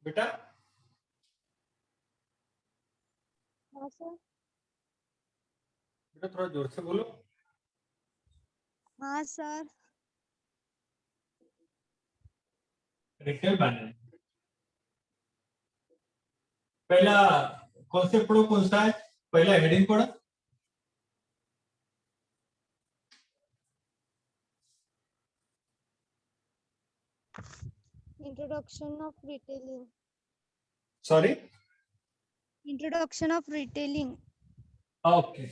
बेटा हाँ सर। बेटा थोड़ा जोर से बोलो। हाँ सर। रिटेल मैनेजमेंट पहला कॉन्सेप्ट पढ़ो, कौन सा है? पहला हेडिंग पढ़ो। Introduction of retailing. Sorry, introduction of retailing. Okay.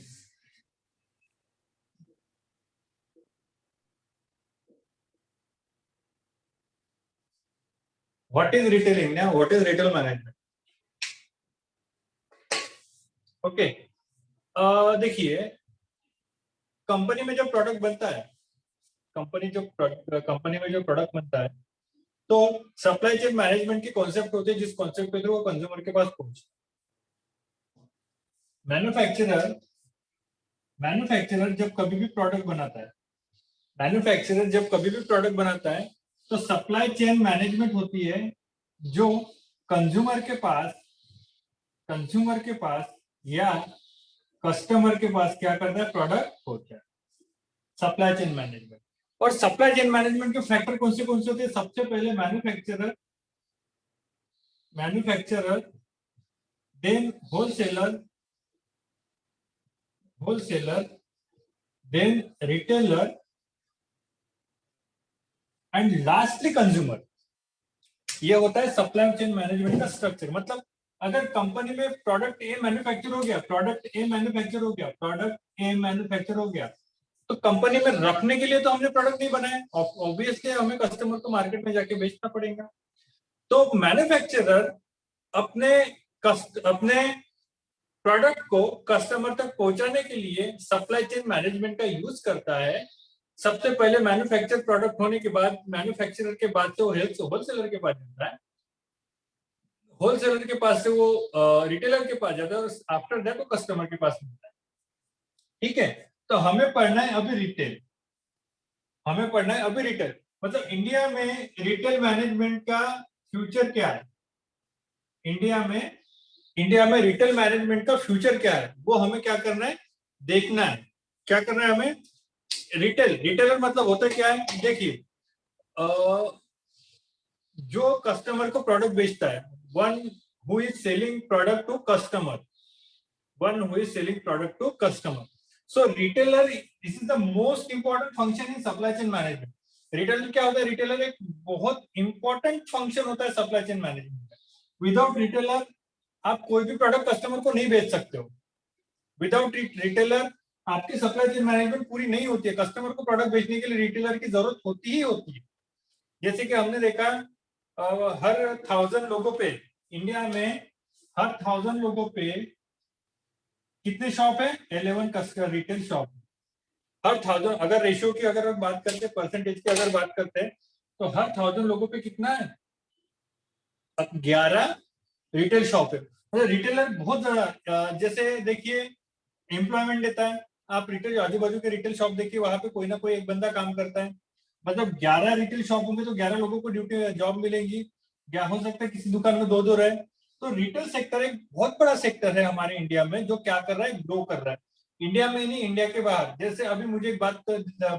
What is retailing ना, what is retail management? Okay, देखिए, कंपनी में जो प्रोडक्ट बनता है, कंपनी में जो प्रोडक्ट बनता है, तो सप्लाई चेन मैनेजमेंट के कॉन्सेप्ट होते हैं, जिस कॉन्सेप्ट के थ्रू वो कंज्यूमर के पास पहुंचे। मैन्युफैक्चरर मैन्युफैक्चरर जब कभी भी प्रोडक्ट बनाता है, मैन्युफैक्चरर जब कभी भी प्रोडक्ट बनाता है, तो सप्लाई चेन मैनेजमेंट होती है जो कंज्यूमर के पास या कस्टमर के पास क्या करता है, प्रोडक्ट पहुंचा है। Supply chain management. और सप्लाई चेन मैनेजमेंट के फैक्टर कौन से होते हैं? सबसे पहले manufacturer, then wholesaler, then retailer and lastly consumer. ये होता है सप्लाई चेन मैनेजमेंट का स्ट्रक्चर। मतलब अगर कंपनी में प्रोडक्ट ए मैन्युफैक्चर हो गया, तो कंपनी में रखने के लिए तो हमने प्रोडक्ट नहीं बनाए, ऑब्वियसली हमें कस्टमर को मार्केट में जाके बेचना पड़ेगा। तो मैन्युफैक्चरर अपने प्रोडक्ट को कस्टमर तक पहुंचाने के लिए सप्लाई चेन मैनेजमेंट का यूज करता है। सबसे पहले मैन्युफैक्चर प्रोडक्ट होने के बाद, मैन्युफैक्चरर के बाद से वो होलसेलर के पास जाता है, होलसेलर के पास से वो रिटेलर के पास जाता है, और आफ्टर दैट वो कस्टमर के पास मिलता है। ठीक है, तो हमें पढ़ना है अभी रिटेल। मतलब इंडिया में रिटेल मैनेजमेंट का फ्यूचर क्या है? इंडिया में रिटेल मैनेजमेंट का फ्यूचर क्या है, वो हमें क्या करना है, देखना है। क्या करना है हमें? रिटेलर मतलब होता क्या है? देखिए, जो कस्टमर को प्रोडक्ट बेचता है, one who is selling product to customer. So retailer, this is the most important function in supply chain management. Retailer क्या होता है? रिटेलर एक बहुत इंपॉर्टेंट फंक्शन होता है सप्लाई चेन मैनेजमेंट का। विदाउट रिटेलर आप कोई भी प्रोडक्ट कस्टमर को नहीं बेच सकते हो। विदाउट रिटेलर आपकी सप्लाई चेन मैनेजमेंट पूरी नहीं होती है। कस्टमर को प्रोडक्ट बेचने के लिए रिटेलर की जरूरत होती ही होती है। जैसे कि हमने देखा, हर 1000 लोगों पे, इंडिया में हर 1000 लोगों पे कितने शॉप है? 11 कस्टमर रिटेल शॉप। हर 1000, अगर रेशियो की अगर हम बात करते हैं, परसेंटेज की अगर बात करते हैं, तो हर 1000 लोगों पे कितना है? 11 रिटेल शॉप है। मतलब रिटेलर बहुत ज्यादा, जैसे देखिए एम्प्लॉयमेंट देता है। आप रिटेल आजू बाजू के रिटेल शॉप देखिए, वहां पे कोई ना कोई एक बंदा काम करता है। मतलब 11 रिटेल शॉप होंगे तो 11 लोगों को ड्यूटी जॉब मिलेगी। क्या हो सकता है किसी दुकान में दो दो रहे। तो रिटेल सेक्टर एक बहुत बड़ा सेक्टर है हमारे इंडिया में, जो क्या कर रहा है, ग्रो कर रहा है। इंडिया में नहीं, इंडिया के बाहर। जैसे अभी मुझे एक बात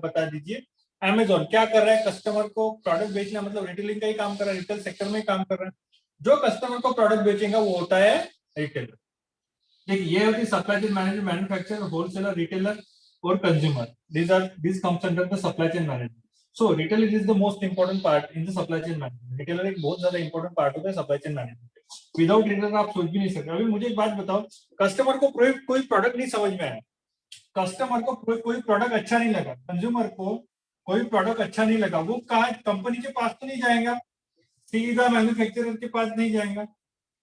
बता दीजिए, अमेजोन क्या कर रहा है? कस्टमर को प्रोडक्ट बेचना, मतलब रिटेलिंग का ही काम कर रहा है, रिटेल सेक्टर में ही काम कर रहा है। जो कस्टमर को प्रोडक्ट बेचेगा वो होता है रिटेलर। देखिए, ये होती है supply chain management, manufacturer, wholesaler, retailer और consumer. This comes under the supply chain management. So retailer is the most important part in the supply chain management. Retailer एक बहुत ज्यादा इंपॉर्टेंट पार्ट होता है supply chain management. Without retailer आप सोच भी नहीं सकते। अभी मुझे एक बात बताओ, कस्टमर को कोई प्रोडक्ट नहीं समझ में आया, कस्टमर को कोई प्रोडक्ट अच्छा नहीं लगा, कंज्यूमर को कोई प्रोडक्ट अच्छा नहीं लगा, वो कहा कंपनी के पास तो नहीं जाएगा, सीधा मैन्युफैक्चरर के पास नहीं जाएगा।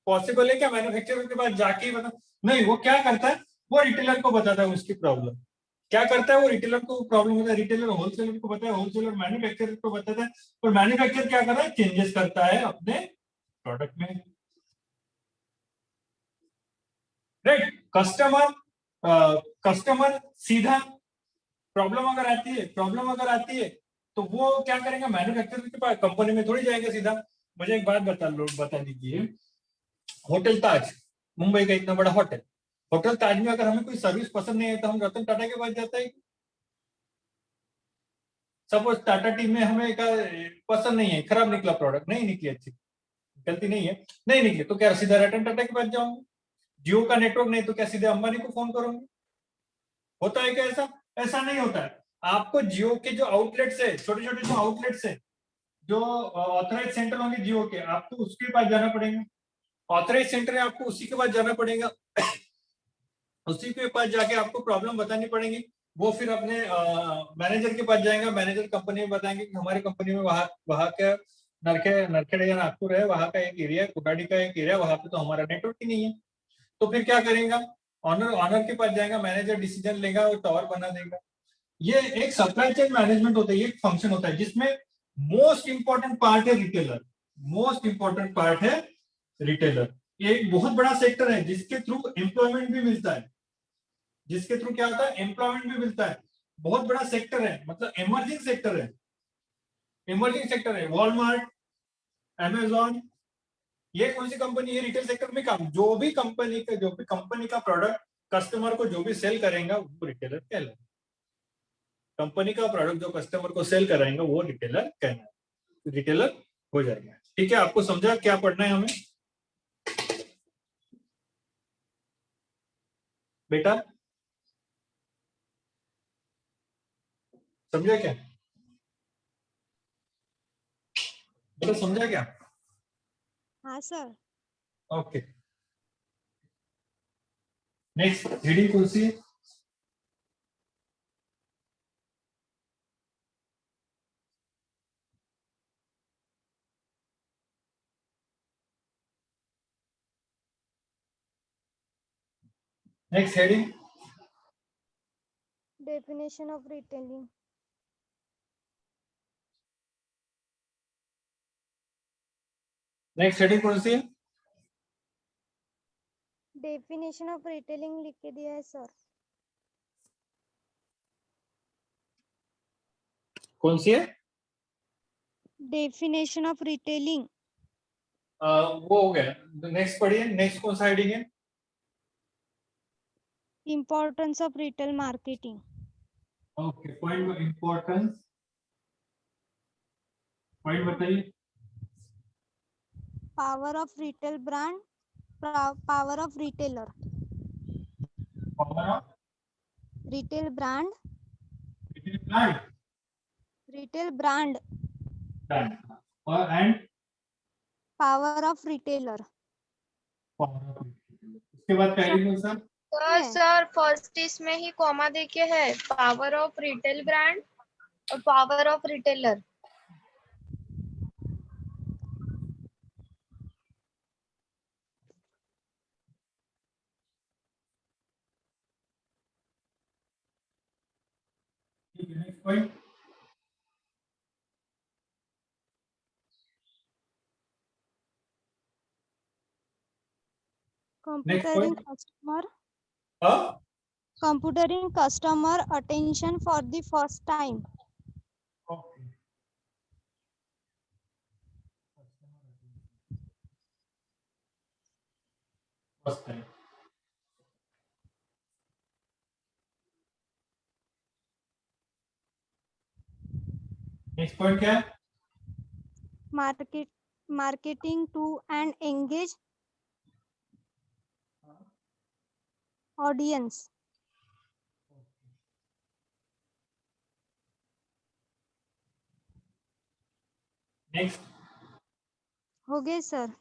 पॉसिबल है क्या मैन्युफैक्चरर के पास जाके ही बता? नहीं, वो क्या करता है, वो रिटेलर को बताता है उसकी प्रॉब्लम। क्या करता है वो? रिटेलर को प्रॉब्लम होता है, रिटेलर होलसेलर को बताया, होलसेलर मैन्युफैक्चरर को बताता है, और मैन्युफैक्चरर क्या कर रहा है? चेंजेस करता है अपने प्रोडक्ट में। राइट? कस्टमर सीधा प्रॉब्लम अगर आती है तो वो क्या करेगा? मैन्युफैक्चरर के पास, कंपनी में थोड़ी जाएगा सीधा। मुझे एक बात बता दीजिए, होटल ताज मुंबई का इतना बड़ा होटल, होटल ताज में अगर हमें कोई सर्विस पसंद नहीं है तो हम रतन टाटा के पास जाते हैं। सपोज टाटा टी में हमें एक पसंद नहीं है, खराब निकला प्रोडक्ट, नहीं निकली अच्छी, गलती नहीं है, नहीं निकली तो क्या सीधा रतन टाटा के पास जाऊंगी? जियो का नेटवर्क नहीं तो क्या सीधे अंबानी को फोन करूंगी? होता है क्या ऐसा? ऐसा नहीं होता है। आपको जियो के जो आउटलेट्स है, छोटे छोटे जो आउटलेट्स है, जो ऑथराइज सेंटर होंगे जियो के, आपको उसके पास जाना पड़ेगा। ऑथराइज सेंटर है, आपको उसी के पास जाना पड़ेगा। उसी के पास जाके आपको प्रॉब्लम बतानी पड़ेगी। वो फिर अपने मैनेजर के पास जाएंगे, मैनेजर कंपनी में बताएंगे कि हमारी कंपनी में वहाँ वहाँ का नरखेड़ या नागपुर है, वहाँ का एक एरिया, कुटाडी का एक एरिया, वहाँ पे तो हमारा नेटवर्क ही नहीं है। तो फिर क्या करेगा? ऑनर ऑनर के पास जाएगा, मैनेजर डिसीजन लेगा और टावर बना देगा। ये एक सप्लाई चेन मैनेजमेंट होता है, ये एक फंक्शन होता है जिसमें मोस्ट इंपॉर्टेंट पार्ट है रिटेलर। मोस्ट इंपॉर्टेंट पार्ट है रिटेलर। ये एक बहुत बड़ा सेक्टर है जिसके थ्रू एम्प्लॉयमेंट भी मिलता है, जिसके थ्रू क्या होता है, एम्प्लॉयमेंट भी मिलता है। बहुत बड़ा सेक्टर है, मतलब इमर्जिंग सेक्टर है, इमर्जिंग सेक्टर है। वॉलमार्ट, अमेजॉन, ये कौन सी कंपनी है रिटेल सेक्टर में काम, जो भी कंपनी का प्रोडक्ट कस्टमर को जो भी सेल करेगा वो रिटेलर कहलाएगा। कंपनी का प्रोडक्ट जो कस्टमर को सेल कराएंगे वो रिटेलर कहना, रिटेलर हो जाएगा। ठीक है, आपको समझा क्या पढ़ना है हमें बेटा? समझा क्या बेटा, समझा क्या? हाँ सर। ओके, नेक्स्ट हेडिंग कौन सी है? Next heading, Definition of retailing. Next heading कौन सी है? Definition of retailing लिख के दिया है सर। कौन सी है? Definition of retailing. वो हो गया, नेक्स्ट पढ़िए, नेक्स्ट कौन सा हेडिंग है? Importance of retail marketing. Okay, point importance, point बताइए। Power of retail brand. Power of retailer. Power of Retail brand. Retail plant, Retail brand. Done. और and Power of retailer. Power of, उसके बाद का heading कौन सा? है। Sir first इसमें ही comma देके है, पावर ऑफ रिटेल ब्रांड और पावर ऑफ रिटेलर। ठीक है, next point. Computing point. customer. हाँ, Computing customer attention for the first time. Okay, first time. Next point क्या है? Marketing to and engage audience. Next, हो गए सर।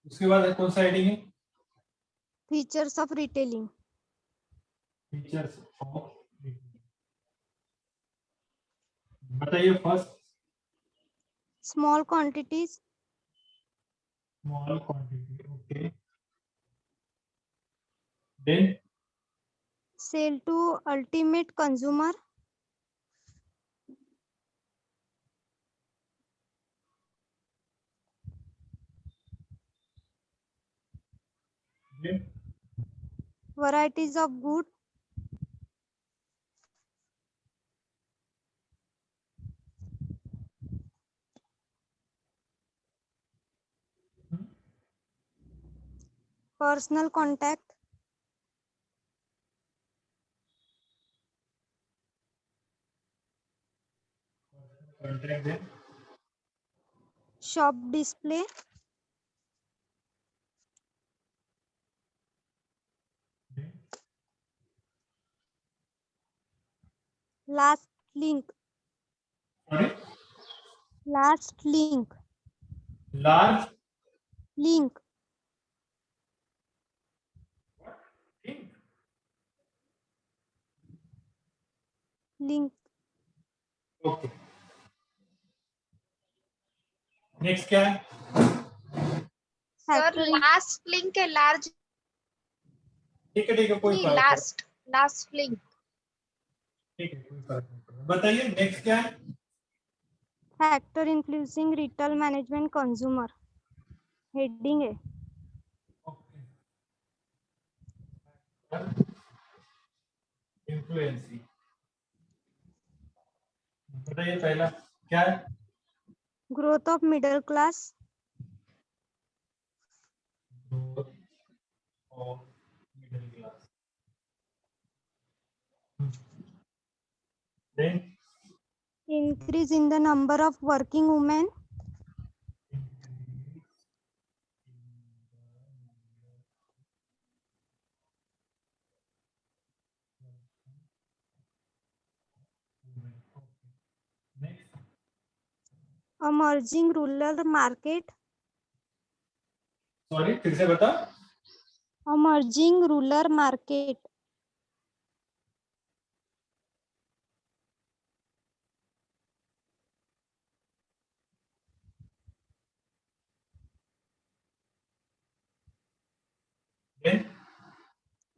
उसके बाद कौन सा हेडिंग है? Features of retailing. Features of, बताइए first. Small quantities. Small quantity, okay, then Sale to ultimate consumer. Then Varieties of good. personal contact, contract है, shop display, last link, sorry last link, large link, link, ओके। Next क्या है? Sir factory, last link है, large ठीक है कोई नहीं, फर्क लास्ट लिंक। ठीक है कोई फर्क नहीं पड़ेगा। बताइए नेक्स्ट क्या है? factor influencing retail management consumer, heading है, इन्फ्लुएंसी। बताइए पहला क्या है? growth of middle class, और middle class. Then increase in the number of working women, emerging rural market, sorry फिर से बता। emerging rural market, then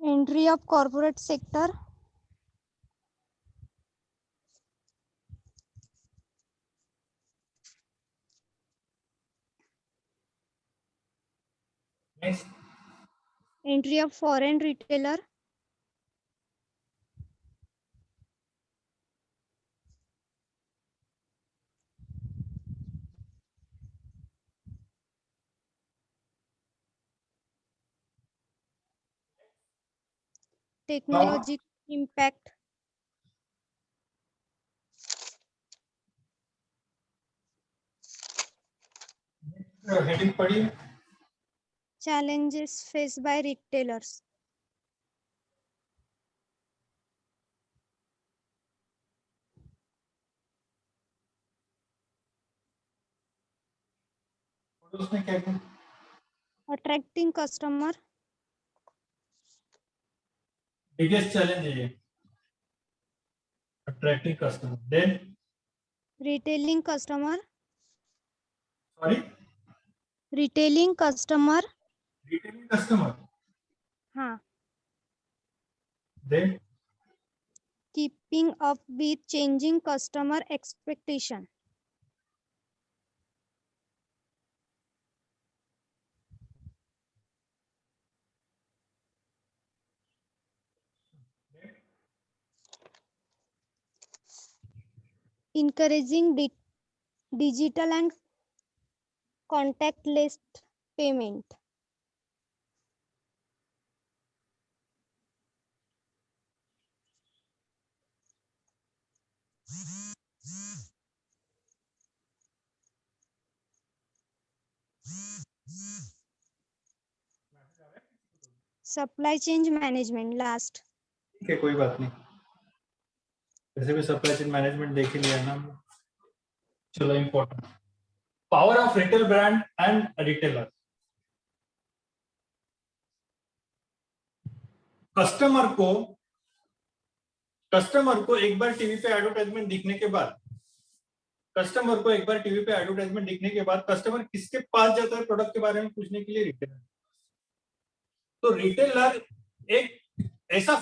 entry of corporate sector, next entry of foreign retailer, technology impact, heading पढ़िए। challenges faced by retailers, उसने क्या किया? attracting customer, biggest challenge है ये, attracting customer. Then retailing customer, sorry retailing customer, retailing customer. हाँ, then keeping up with changing customer expectation, encouraging digital and contactless payment, supply chain management last, ठीक है कोई बात नहीं, वैसे भी सप्लाई चेन मैनेजमेंट देख ही लिया ना। चलो important, power of retail brand and retailer. Customer को एक बार टीवी पे एडवर्टाइजमेंट दिखने के बाद कस्टमर किसके पास जाता है प्रोडक्ट के बारे में पूछने के लिए? रिटेलर। तो रिटेलर एक ऐसा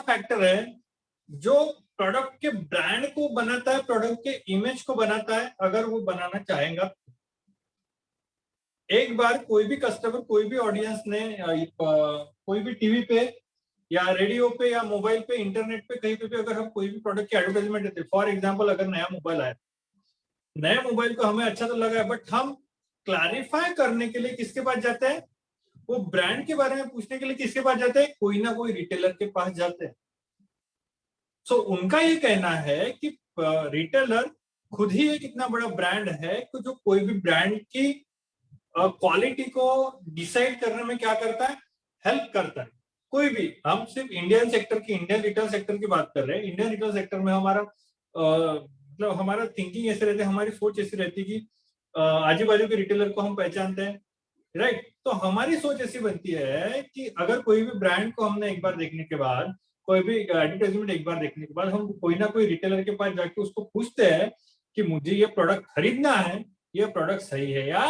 फैक्टर है जो प्रोडक्ट के ब्रांड को बनाता है, प्रोडक्ट के इमेज को बनाता है, अगर वो बनाना चाहेगा। एक बार कोई भी कस्टमर, कोई भी ऑडियंस ने कोई भी टीवी पे या रेडियो पे या मोबाइल पे, इंटरनेट पे, कहीं पे भी अगर हम कोई भी प्रोडक्ट की एडवर्टाइजमेंट देते हैं, फॉर एग्जांपल अगर नया मोबाइल आया, नए मोबाइल को हमें अच्छा तो लगा है, बट हम क्लैरिफाई करने के लिए किसके पास जाते हैं, वो ब्रांड के बारे में पूछने के लिए किसके पास जाते हैं, कोई ना कोई रिटेलर के पास जाते हैं। सो उनका ये कहना है कि रिटेलर खुद ही एक इतना बड़ा ब्रांड है कि जो कोई भी ब्रांड की क्वालिटी को डिसाइड करने में क्या करता है, हेल्प करता है। कोई भी, हम सिर्फ इंडियन सेक्टर की, इंडियन रिटेल सेक्टर की बात कर रहे हैं। इंडियन रिटेल सेक्टर में हमारा मतलब हमारा थिंकिंग ऐसे रहती है, हमारी सोच ऐसी रहती है कि आजू बाजू के रिटेलर को हम पहचानते हैं, राइट। तो हमारी सोच ऐसी बनती है कि अगर कोई भी ब्रांड को हमने एक बार देखने के बाद, कोई भी एडवर्टाइजमेंट एक बार देखने के बाद, हम कोई ना कोई रिटेलर के पास जाके उसको पूछते हैं कि मुझे ये प्रोडक्ट खरीदना है, ये प्रोडक्ट सही है या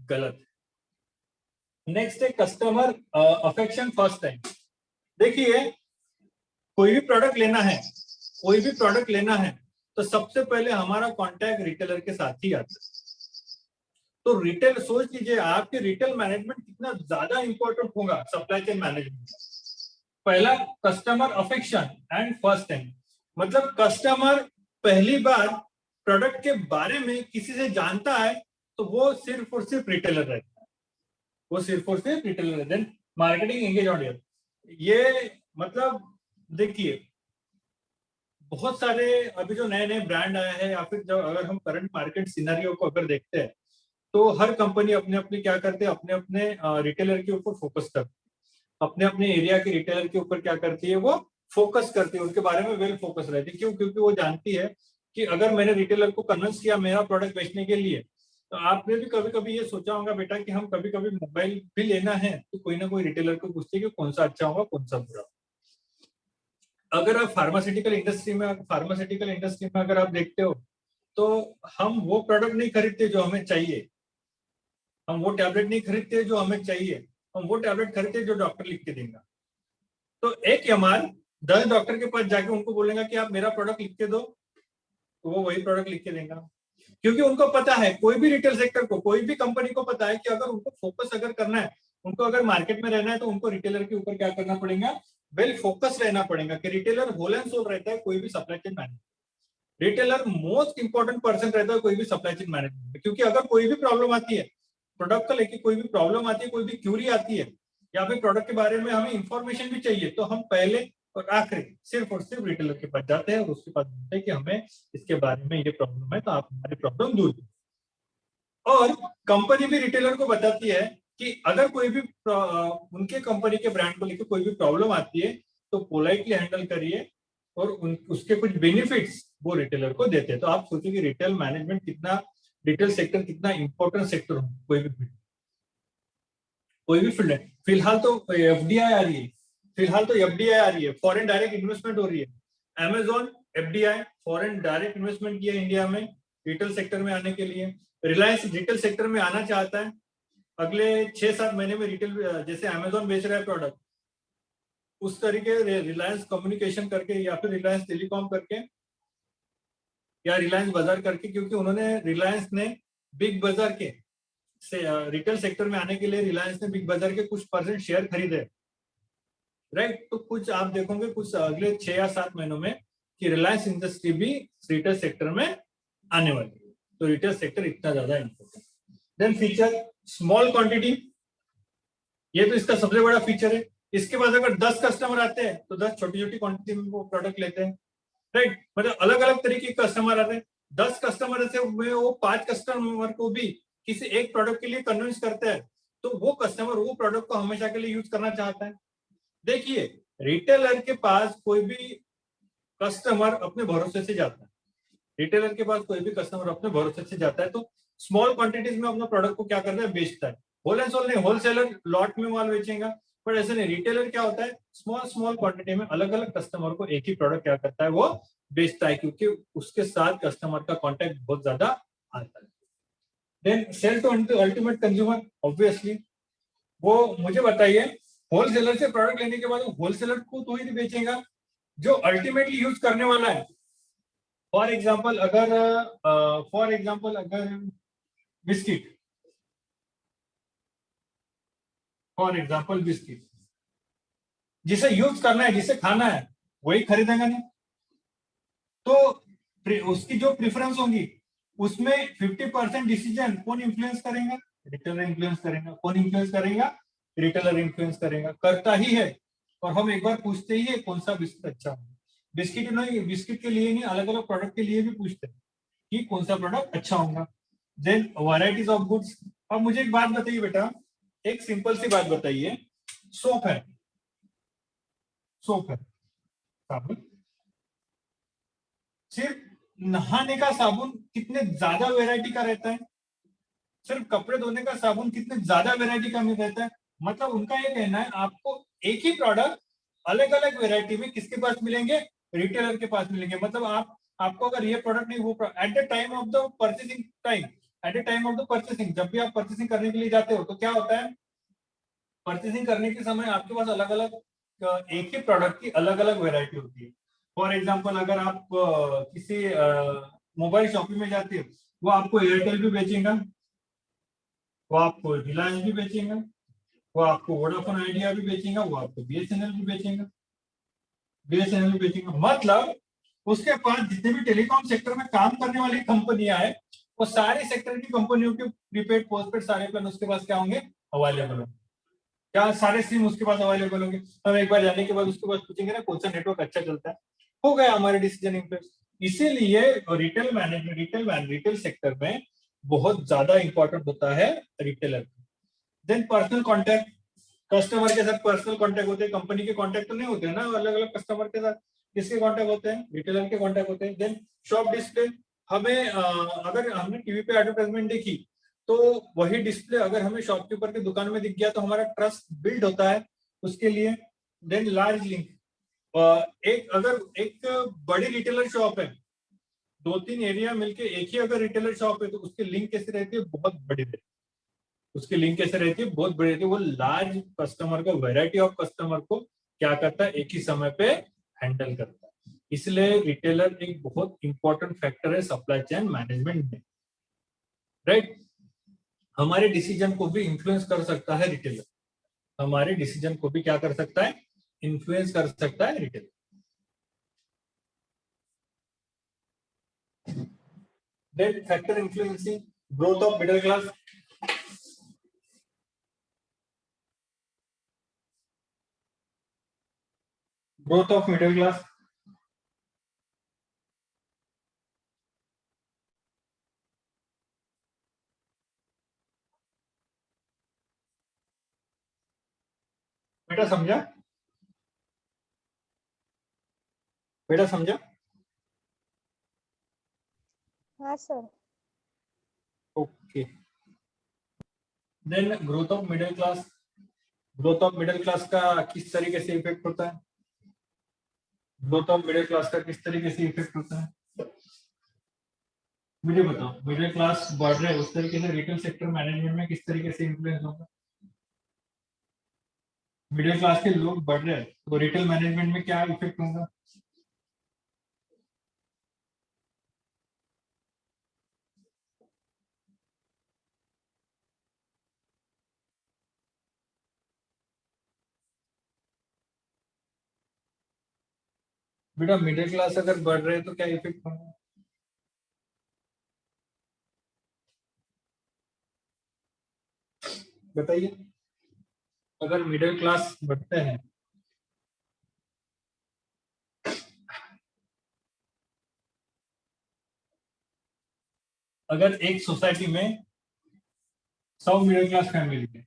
गलत है। नेक्स्ट है कस्टमर अफेक्शन फर्स्ट टाइम। देखिए, कोई भी प्रोडक्ट लेना है, कोई भी प्रोडक्ट लेना है तो सबसे पहले हमारा कांटेक्ट रिटेलर के साथ ही आता है। तो रिटेल, सोच लीजिए आपके रिटेल मैनेजमेंट कितना ज्यादा इंपॉर्टेंट होगा सप्लाई चेन मैनेजमेंट। पहला, customer affection and first time, मतलब कस्टमर पहली बार प्रोडक्ट के बारे में किसी से जानता है तो वो सिर्फ और सिर्फ रिटेलर रहता है, वो सिर्फ और सिर्फ रिटेलर रहता है। मार्केटिंग एंगेज ऑडियंस, ये मतलब देखिए बहुत सारे अभी जो नए नए ब्रांड आए हैं, या फिर जब अगर हम करंट मार्केट सिनेरियो को अगर देखते हैं तो हर कंपनी अपने अपने क्या करते हैं, अपने अपने रिटेलर के ऊपर फोकस करते हैं, अपने अपने एरिया के रिटेलर के ऊपर क्या करती है, वो फोकस करती है, उनके बारे में वेल फोकस रहती है। क्यों? क्योंकि वो जानती है कि अगर मैंने रिटेलर को कन्विंस किया मेरा प्रोडक्ट बेचने के लिए, तो आपने भी कभी कभी ये सोचा होगा बेटा कि हम कभी कभी मोबाइल भी लेना है तो कोई ना कोई रिटेलर को पूछते हैं कि कौन सा अच्छा होगा कौन सा बुरा। अगर आप फार्मास्यूटिकल इंडस्ट्री में अगर आप देखते हो तो हम वो प्रोडक्ट नहीं खरीदते जो हमें चाहिए, हम वो टैबलेट नहीं खरीदते जो हमें चाहिए, हम वो टैबलेट खरीदते जो डॉक्टर लिख के देगा। तो एक एमआर 10 डॉक्टर के पास जाके उनको बोलेगा कि आप मेरा प्रोडक्ट लिख के दो, तो वो वही प्रोडक्ट लिख के देगा। क्योंकि उनको पता है, कोई भी रिटेल सेक्टर को, कोई भी कंपनी को पता है कि अगर उनको फोकस अगर करना है, उनको अगर मार्केट में रहना है, तो उनको रिटेलर के ऊपर क्या करना पड़ेगा, वेल फोकस रहना पड़ेगा। कि रिटेलर होल एंड सोल रहता है कोई भी supply chain management, retailer most important person रहता है कोई भी सप्लाई चेन मैनेजमेंट में। क्योंकि अगर कोई भी प्रॉब्लम आती है, प्रोडक्ट को लेके कोई भी प्रॉब्लम आती है, कोई भी क्यूरी आती है, या फिर प्रोडक्ट के बारे में हमें इंफॉर्मेशन भी चाहिए, तो हम पहले और आखिरी सिर्फ और सिर्फ रिटेलर के पास जाते हैं और उसके पास बोलते हैं कि हमें इसके बारे में ये प्रॉब्लम है, तो आप हमारी प्रॉब्लम दूर करो। और कंपनी भी रिटेलर को बताती है कि अगर कोई भी उनके कंपनी के ब्रांड को लेकर कोई भी प्रॉब्लम आती है तो पोलाइटली हैंडल करिए, और उसके कुछ बेनिफिट्स वो रिटेलर को देते हैं। तो आप सोचिए कि रिटेल मैनेजमेंट कितना, रिटेल सेक्टर कितना इंपॉर्टेंट सेक्टर हो कोई भी फील्ड है। फिलहाल तो एफडीआई आ रही है, फॉरेन डायरेक्ट इन्वेस्टमेंट हो रही है। Amazon FDI foreign direct investment किया इंडिया में रिटेल सेक्टर में आने के लिए। रिलायंस रिटेल सेक्टर में आना चाहता है, अगले 6-7 महीने में रिटेल, जैसे अमेजॉन बेच रहा है प्रोडक्ट, उस तरीके रिलायंस कम्युनिकेशन करके या फिर रिलायंस टेलीकॉम करके या रिलायंस बाजार करके, क्योंकि उन्होंने, रिलायंस ने बिग बाजार के से रिटेल सेक्टर में आने के लिए रिलायंस ने बिग बाजार के कुछ परसेंट शेयर खरीदे, राइट। तो कुछ आप देखोगे कुछ अगले 6 या 7 महीनों में कि रिलायंस इंडस्ट्री भी रिटेल सेक्टर में आने वाली है। तो रिटेल सेक्टर इतना ज्यादा important. Then feature small quantity, ये तो इसका सबसे बड़ा फीचर है। इसके बाद अगर 10 कस्टमर आते हैं तो 10 छोटी छोटी क्वांटिटी में वो प्रोडक्ट लेते हैं, राइट। मतलब अलग अलग तरीके के कस्टमर आते हैं। 10 कस्टमर से वो 5 कस्टमर को भी किसी एक प्रोडक्ट के लिए कन्विंस करते हैं, तो वो कस्टमर वो प्रोडक्ट को हमेशा के लिए यूज करना चाहता है। देखिए, रिटेलर के पास कोई भी कस्टमर अपने भरोसे से जाता है, रिटेलर के पास कोई भी कस्टमर अपने भरोसे से जाता है, तो स्मॉल क्वांटिटीज में अपना प्रोडक्ट को क्या करता है, बेचता है। होल एंड सोल नहीं, होलसेलर लॉट में माल बेचेगा, पर ऐसे नहीं। रिटेलर क्या होता है, स्मॉल क्वांटिटी में अलग अलग कस्टमर को एक ही प्रोडक्ट क्या करता है, वो बेचता है, क्योंकि उसके साथ कस्टमर का कॉन्टेक्ट बहुत ज्यादा आता है। Then sale to ultimate consumer, obviously वो मुझे बताइए, होलसेलर से प्रोडक्ट लेने के बाद होलसेलर को तो ही नहीं बेचेगा जो अल्टीमेटली यूज करने वाला है। फॉर एग्जाम्पल अगर बिस्किट, जिसे यूज करना है, जिसे खाना है, वही खरीदेगा नहीं। तो उसकी जो प्रेफरेंस होगी उसमें 50% डिसीजन कौन इन्फ्लुएंस करेगा, रिटेलर इन्फ्लुएंस करेगा। कौन इन्फ्लुएंस करेगा? रिटेलर इन्फ्लुएंस करेगा, करता ही है। और हम एक बार पूछते ही है कौन सा बिस्किट अच्छा है। बिस्किट नहीं, बिस्किट के लिए नहीं, अलग अलग प्रोडक्ट के लिए भी पूछते हैं कि कौन सा प्रोडक्ट अच्छा होगा। Then varieties of goods. अब मुझे एक बात बताइए बेटा, एक सिंपल सी बात बताइए, सोप है, सोप है, साबुन, सिर्फ नहाने का साबुन कितने ज्यादा वैरायटी का रहता है, सिर्फ कपड़े धोने का साबुन कितने ज्यादा वैरायटी का मिल रहता है। मतलब उनका ये कहना है आपको एक ही प्रोडक्ट अलग अलग वैरायटी में किसके पास मिलेंगे? रिटेलर के पास मिलेंगे। मतलब आपको अगर ये प्रोडक्ट नहीं, वो eight the time of the purchasing time, eight the time of the purchasing, जब भी आप परचेसिंग करने के लिए जाते हो तो क्या होता है, परचेसिंग करने के समय आपके पास अलग अलग एक ही प्रोडक्ट की अलग अलग वैरायटी होती है। फॉर एग्जाम्पल अगर आप किसी मोबाइल शॉपिंग में जाते हो, वो आपको एयरटेल भी बेचेगा, वो आपको रिलायंस भी बेचेगा, वो आपको वोडाफोन आइडिया भी बेचेगा, वो आपको बीएसएनएल भी बेचेगा, बीएसएनएल भी बेचेगा। मतलब उसके पास जितने भी टेलीकॉम सेक्टर में काम करने वाली कंपनियां हैं, वो सारे सेक्टर की कंपनियों के प्रीपेड पोस्टपेड सारे प्लान उसके पास क्या होंगे? अवेलेबल होंगे। क्या सारे सिम उसके पास अवेलेबल होंगे। हम एक बार जाने के बाद उसके पास पूछेंगे ना कौन सा नेटवर्क अच्छा चलता है, हो गया हमारे डिसीजन इन्फ्लुएंस। इसीलिए रिटेल मैनेजमेंट, रिटेल सेक्टर में बहुत ज्यादा इंपॉर्टेंट होता है retailer. Then personal contact, customer के साथ पर्सनल कॉन्टैक्ट होते हैं, कंपनी के कॉन्टैक्ट तो नहीं होते हैं ना, अलग अलग कस्टमर के साथ किसके कॉन्टैक्ट होते हैं? रिटेलर के कॉन्टैक्ट होते हैं। देन शॉप डिस्प्ले, हमें अगर हमने टीवी पे एडवर्टाइजमेंट देखी तो वही डिस्प्ले अगर हमें शॉपकीपर की दुकान में दिख गया तो हमारा ट्रस्ट बिल्ड होता है उसके लिए। देन लार्ज लिंक, अगर एक बड़ी रिटेलर शॉप है, दो तीन एरिया मिलके एक ही अगर रिटेलर शॉप है तो उसकी लिंक कैसे रहती है? बहुत बड़ी रहती है। उसकी लिंक कैसे रहती है? बहुत बड़ी रहती है। वो लार्ज कस्टमर को, वैरायटी ऑफ कस्टमर को क्या करता है? एक ही समय पे हैंडल करता है। इसलिए रिटेलर एक बहुत इंपॉर्टेंट फैक्टर है सप्लाई चेन मैनेजमेंट में, राइट। हमारे डिसीजन को भी इंफ्लुएंस कर सकता है रिटेलर, हमारे डिसीजन को भी क्या कर सकता है? इंफ्लुएंस कर सकता है retailer. Then factor influencing growth of middle class. Growth of middle class. बेटा समझा? बेटा समझा? हाँ sir. Okay. Then growth of middle class, growth of middle class का किस तरीके से इफेक्ट होता है? ग्रोथ ऑफ मिडिल क्लास का किस तरीके से इफेक्ट होता है? मुझे बताओ, मिडिल क्लास बढ़ रहा है उस तरीके से रिटेल सेक्टर मैनेजमेंट में किस तरीके से इन्फ्लुएंस होगा? मिडिल क्लास के लोग बढ़ रहे हैं तो रिटेल मैनेजमेंट में क्या इफेक्ट होगा? बेटा मिडिल क्लास अगर बढ़ रहे हैं तो क्या इफेक्ट होगा? बताइए। अगर मिडिल क्लास बढ़ते हैं, अगर एक सोसाइटी में 100 मिडिल क्लास फैमिली है,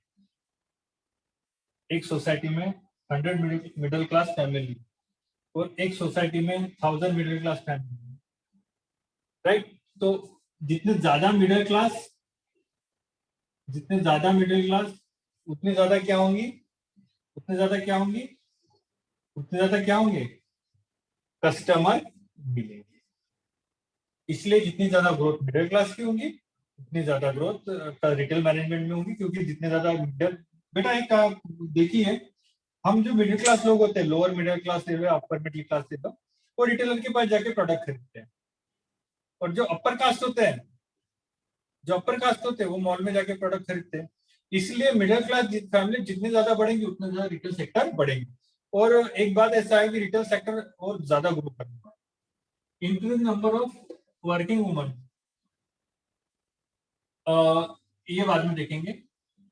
एक सोसाइटी में 100 मिडिल क्लास फैमिली और एक सोसाइटी में 1000 मिडिल क्लास फैमिली, राइट। तो जितने ज्यादा मिडिल क्लास, जितने ज्यादा मिडिल क्लास उतनी ज्यादा क्या होंगी? उतने ज्यादा क्या होंगी? उतने ज्यादा क्या होंगे? कस्टमर मिलेंगे। इसलिए जितनी ज्यादा ग्रोथ मिडिल क्लास की होगी उतनी ज्यादा ग्रोथ रिटेल मैनेजमेंट में होगी, क्योंकि जितने ज्यादा मिडिल, बेटा एक देखिए, हम जो मिडिल क्लास लोग होते हैं, लोअर मिडिल क्लास ले लो, अपर मिडिल क्लास ले लो, वो रिटेलर के पास जाके प्रोडक्ट खरीदते हैं। और जो अपर कास्ट होते हैं, जो अपर कास्ट होते हैं वो मॉल में जाके प्रोडक्ट खरीदते हैं। इसलिए मिडिल क्लास फैमिली जितनी ज्यादा बढ़ेंगी उतना ज्यादा रिटेल सेक्टर बढ़ेगी। और एक बात ऐसा है कि रिटेल सेक्टर और ज्यादा ग्रो करेगा। Increase number of working woman, ये बाद में देखेंगे।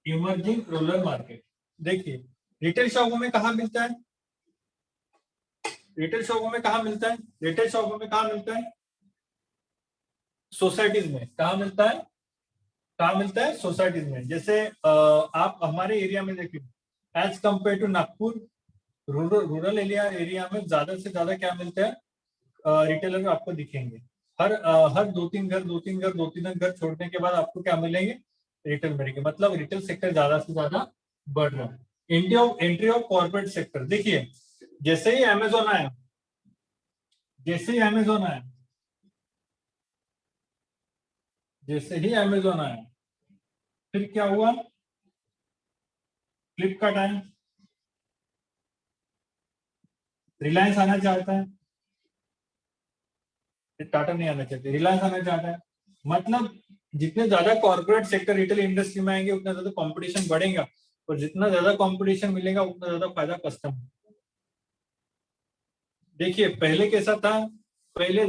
इमर्जिंग रूरल मार्केट, देखिए रिटेल शॉपों में कहाँ मिलता है, रिटेल शॉपों में कहाँ मिलता है, रिटेल शॉपों में कहाँ मिलता है, सोसाइटीज में। कहाँ मिलता है, कहाँ मिलता है, सोसाइटीज में। जैसे आप हमारे एरिया में देखिए, as compare to Nagpur, rural area में ज्यादा से ज्यादा क्या मिलता है, रिटेलर आपको दिखेंगे। हर दो तीन घर छोड़ने के बाद आपको क्या मिलेंगे, रिटेल मिलेंगे। मतलब रिटेल सेक्टर ज्यादा से ज्यादा बढ़ रहा है। एंट्री ऑफ कॉर्पोरेट सेक्टर, देखिए जैसे ही अमेजोन आया, जैसे ही अमेजोन आया, जैसे ही अमेजोन आया, फिर क्या हुआ, फ्लिपकार्ट आया, रिलायंस आना चाहता है, टाटा नहीं आना चाहते, रिलायंस आना चाहता है। मतलब जितने ज्यादा कॉर्पोरेट सेक्टर रिटेल इंडस्ट्री में आएंगे उतना ज्यादा कंपटीशन बढ़ेगा, और जितना ज्यादा कंपटीशन मिलेगा उतना ज्यादा फायदा कस्टमर। देखिए पहले कैसा था, पहले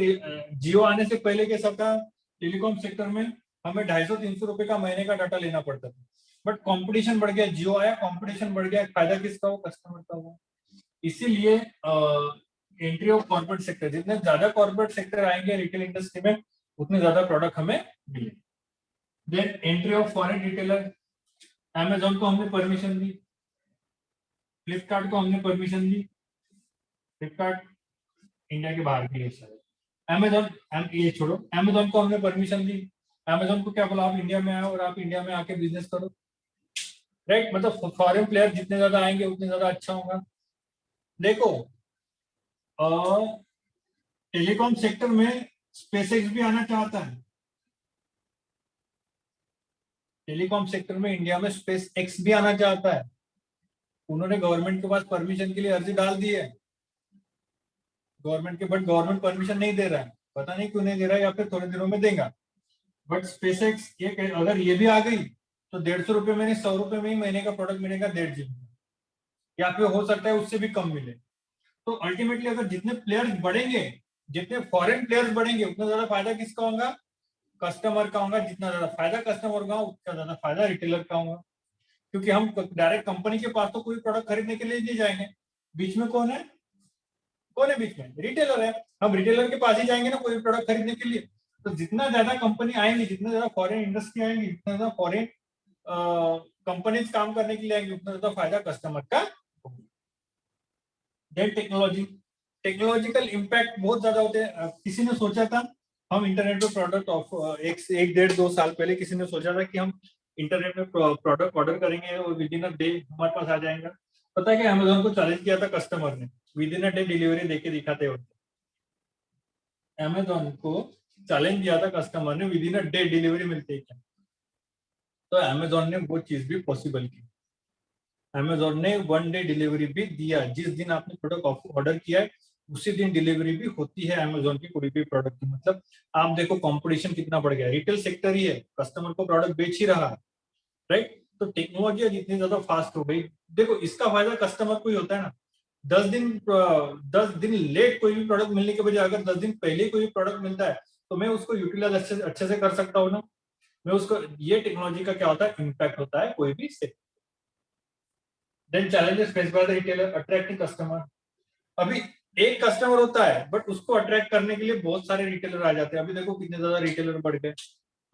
जियो आने से पहले कैसा था, टेलीकॉम सेक्टर में हमें 250-300 रुपए का महीने का डाटा लेना पड़ता था। बट कंपटीशन बढ़ गया, जियो आया, कंपटीशन बढ़ गया, फायदा किसका हो, कस्टमर का हुआ। इसीलिए एंट्री ऑफ कॉर्पोरेट सेक्टर, जितने ज्यादा कॉर्पोरेट सेक्टर आएंगे रिटेल इंडस्ट्री में उतने ज्यादा प्रोडक्ट हमें मिलेंगे। Then entry of foreign retailer, Amazon को हमने परमिशन दी, फ्लिपकार्ट को हमने परमिशन दी, फ्लिपकार्ट इंडिया के बाहर की है शायद, अमेजोन, ये छोड़ो, अमेजोन को हमने परमिशन दी, अमेजोन को क्या बोला, आप इंडिया में आओ और आप इंडिया में आके बिजनेस करो, राइट। मतलब फॉरेन प्लेयर जितने ज्यादा आएंगे उतने ज्यादा अच्छा होगा। देखो टेलीकॉम सेक्टर में स्पेसएक्स भी आना चाहता है, टेलीकॉम सेक्टर में इंडिया में स्पेसएक्स भी आना चाहता है। उन्होंने गवर्नमेंट के पास परमिशन के लिए अर्जी डाल दी है गवर्नमेंट के, बट गवर्नमेंट परमिशन नहीं दे रहा है, पता नहीं क्यों नहीं दे रहा है, या फिर थोड़े दिनों में देगा। बट स्पेसएक्स ये अगर ये भी आ गई तो 150 रुपए में नहीं, 100 रुपए में ही महीने का प्रोडक्ट मिलेगा 1.5 GB, या फिर हो सकता है उससे भी कम मिले। तो अल्टीमेटली अगर जितने प्लेयर्स बढ़ेंगे, जितने फॉरेन प्लेयर्स बढ़ेंगे, उतना ज्यादा फायदा किसका होगा, कस्टमर का होगा। जितना ज्यादा फायदा कस्टमर का उतना ज्यादा फायदा रिटेलर का होगा, क्योंकि हम डायरेक्ट कंपनी के पास तो कोई प्रोडक्ट खरीदने के लिए नहीं जाएंगे, बीच में कौन है, कौन है बीच में, रिटेलर है। हम रिटेलर के पास ही जाएंगे ना कोई प्रोडक्ट खरीदने के लिए। तो जितना ज्यादा कंपनी आएंगी, जितना ज्यादा फॉरेन इंडस्ट्री आएंगी, जितना ज्यादा फॉरेन कंपनीज काम करने के लिए आएंगी, उतना ज्यादा फायदा कस्टमर का। देन टेक्नोलॉजी, टेक्नोलॉजिकल इम्पैक्ट बहुत ज्यादा होते हैं। किसी ने सोचा था हम इंटरनेट पे प्रोडक्ट ऑफ एक 1.5-2 साल पहले किसी ने सोचा था कि हम इंटरनेट में प्रोडक्ट ऑर्डर करेंगे और विद इन अ डे हमारे पास आ जाएगा। पता है कि अमेजोन को चैलेंज किया था कस्टमर ने, with in a day delivery देके दिखाते हो। अमेजोन को चैलेंज किया था कस्टमर ने, with in a day delivery मिलती है क्या, तो अमेजोन ने वो चीज भी पॉसिबल की। अमेजोन ने 1 डे डिलीवरी भी दिया, जिस दिन आपने प्रोडक्ट ऑर्डर किया है उसी दिन डिलीवरी भी होती है अमेजोन की कोई भी प्रोडक्ट की। मतलब आप देखो कंपटीशन कितना बढ़ गया, रिटेल सेक्टर ही है, कस्टमर को प्रोडक्ट बेच ही रहा है, राइट। तो टेक्नोलॉजी जितनी ज्यादा फास्ट हो गई, देखो इसका फायदा कस्टमर को ही होता है ना। 10 दिन लेट कोई भी प्रोडक्ट मिलने के बजाय अगर 10 दिन पहले कोई भी प्रोडक्ट मिलता है तो मैं उसको यूटिलाइज अच्छे से कर सकता हूँ ना, मैं उसको, ये टेक्नोलॉजी का क्या होता है, इम्पैक्ट होता है कोई भी sector. Then challenges face by the retailer, attracting customer. अभी एक कस्टमर होता है बट उसको अट्रैक्ट करने के लिए बहुत सारे रिटेलर आ जाते हैं। अभी देखो कितने ज्यादा रिटेलर बढ़ गए।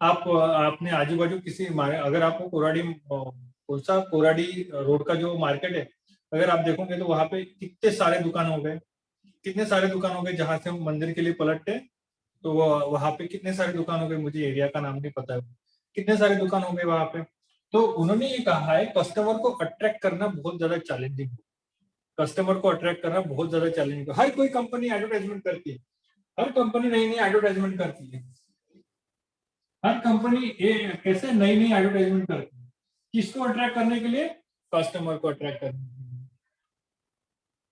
आप अपने आजू बाजू किसी अगर आपको कोराडी, कौन सा कोराडी रोड का जो मार्केट है, अगर आप देखोगे तो वहां पे कितने सारे दुकान हो गए, कितने सारे दुकान हो गए। जहां से हम मंदिर के लिए पलटते तो वहां पे कितने सारे दुकान हो गए, मुझे एरिया का नाम नहीं पता है, कितने सारे दुकान हो गए वहां पे। तो उन्होंने ये कहा है कस्टमर को अट्रैक्ट करना बहुत ज्यादा चैलेंजिंग है, कस्टमर को अट्रैक्ट करना बहुत ज्यादा चैलेंजिंग है। हर कोई कंपनी एडवर्टाइजमेंट करती है, हर कंपनी नई नई एडवर्टाइजमेंट करती है, हर कंपनी कैसे नई नई एडवर्टाइजमेंट करती है, किसको अट्रैक्ट करने के लिए, कस्टमर को अट्रैक्ट करने के लिए,